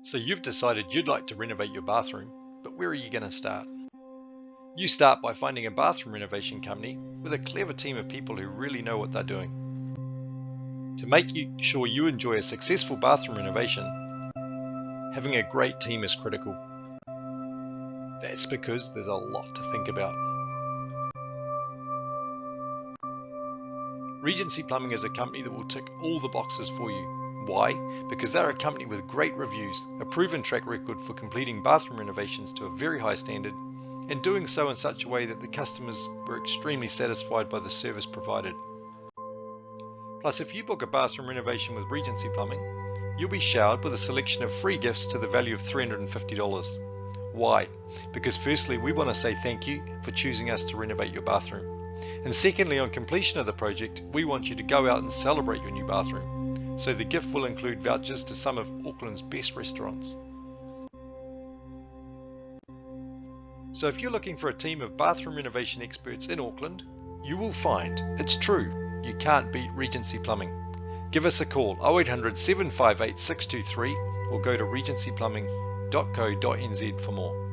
So you've decided you'd like to renovate your bathroom, but where are you going to start? You start by finding a bathroom renovation company with a clever team of people who really know what they're doing. To make sure you enjoy a successful bathroom renovation, having a great team is critical. That's because there's a lot to think about. Regency Plumbing is a company that will tick all the boxes for you. Why? Because they're a company with great reviews, a proven track record for completing bathroom renovations to a very high standard, and doing so in such a way that the customers were extremely satisfied by the service provided. Plus, if you book a bathroom renovation with Regency Plumbing, you'll be showered with a selection of free gifts to the value of $350. Why? Because firstly, we want to say thank you for choosing us to renovate your bathroom. And secondly, on completion of the project, we want you to go out and celebrate your new bathroom. So the gift will include vouchers to some of Auckland's best restaurants. So if you're looking for a team of bathroom renovation experts in Auckland, you will find it's true, you can't beat Regency Plumbing. Give us a call 0800 758 623 or go to regencyplumbing.co.nz for more.